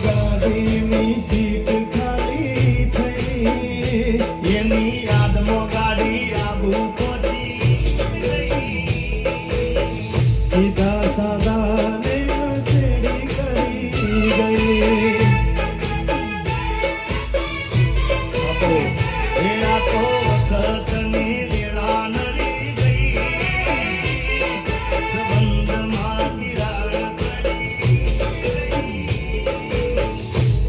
ગાડીની સીટ ખાલી થઈ એની યાદમાં ગાડી આબુ પહોંચી ગઈ. સીધા સાદા ને નશેડી કરી ગઈ. એના તો વખતની વેળા નડી ગઈ. સંબંધમાં તિરાડ પડી ગઈ.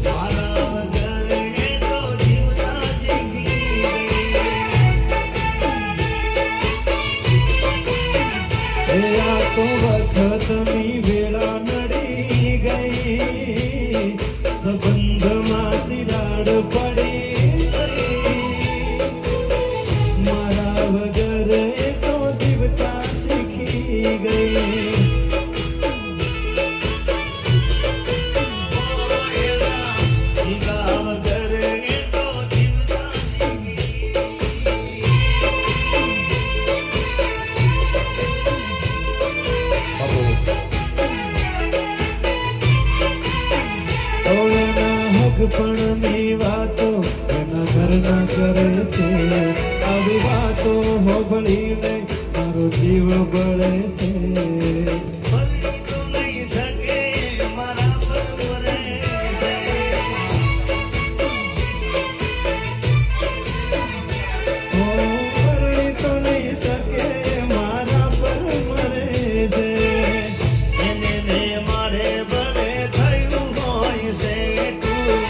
મારા વગર એ તો જીવતા શીખી ગઈ. આ તો વખતની વેળા નડી ગઈ. સંબંધમાં તિરાડ પડી ગઈ. મારા વગર એ તો જીવતા શીખી ગઈ. જીગા વગર એ તો જીવતા શીખી ગઈ. એના હક પણ ની વાતો એના ઘરના કરે છે. આવી વાતો હોભળીને મારો જીવ બળે છે. ભરી તો નહીં શકે મારા પર મરે છે. ઓ પરણી તો નહીં શકે મારા પર મરે છે. એને ને મારે ભલે થયું હોય છે તું.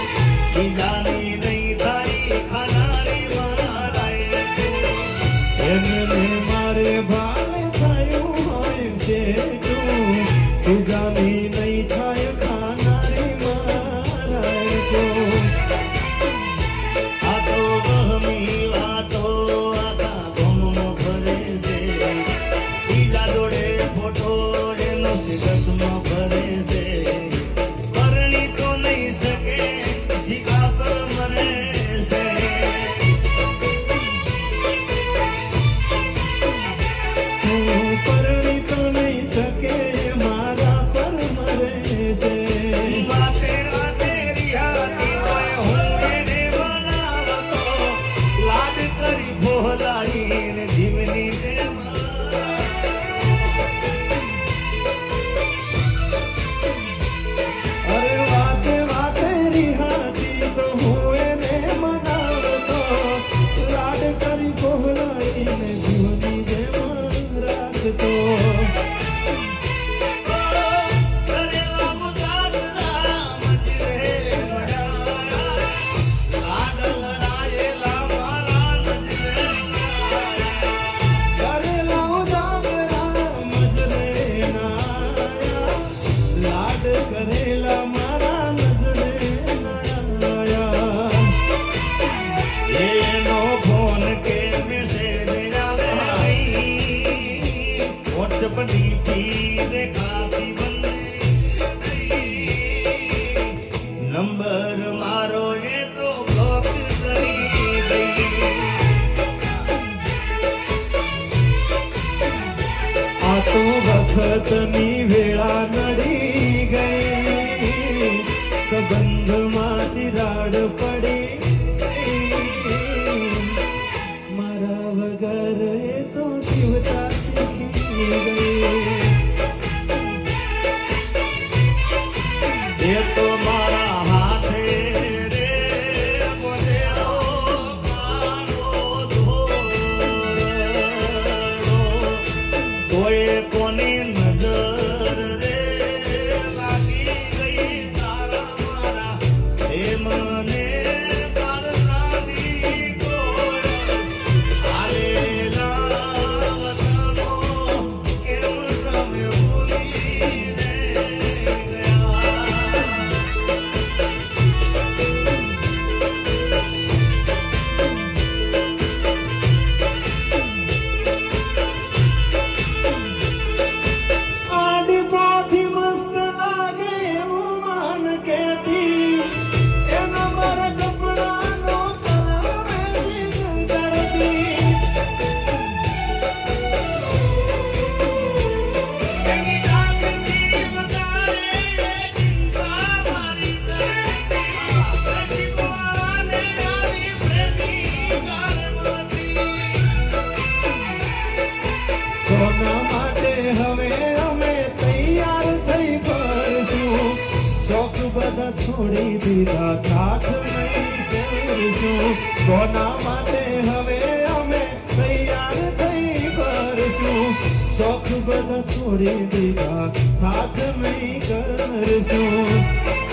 બીજાની નહીં થાય ખાનારી મારાય તું. એને મારે ભાલે થયું હોય છે તું. બીજાની નહીં થાય ખાનારી મારાય તો. આ તો વહમી વાતો આખા ગામમાં ફરે છે. બીજા જોડે ફોટો એનો સ્ટેટસમાં ફરે છે. પરણી તો નહીં શકે જીગા પર મરે છે. પરણી તો નહીં શકે મારા પર મરે છે. વાતે વાતે રિહાતી હોય હું એને બનાવતો. લાડ કરી ભોલાઈને જીવની તેમાં. અરે વાતે વાતે રિહાતી તો હું એને મનાવતો. લાડ કરી બોલાઈને જીવની જેમ રાખતો. કરેલા મુસાફરા મજરે મડાયા. લાડ લડાયેલા મારા નજરે મડાયા. કરેલા ઉજાગરા મજરે નાયા. લાડ કરેલા મારા નજરે નાયા. એનો ફોન કે મેસેજ આવે નહીં. વોટ્સએપ ડીપી દેખાતી બંધ થઈ. નંબર મારો એ તો બ્લોક કરી દઈ. આ તો વખતની વેળા નડી ગઈ. સંબંધમાં તિરાડ પડી ગઈ. મારા વગર એ તો જીવતા શીખી ગઈ. એ તો મારા હાથે રે મોઢેરો કાનો ધોરડો. તોય કોની નજર રે લાગી ગઈ તારા મારા. એ મને કાળજાની ગોળ. હાલેલા વતનો કેમ તમે ભૂલી રે ગયા. બધા છોડી દીધા સાથ નહીં કરશું કોના માટે હવે અમે તૈયાર થઈ કરશું શોખ બધા છોડી દીધા સાથ નહીં કરશું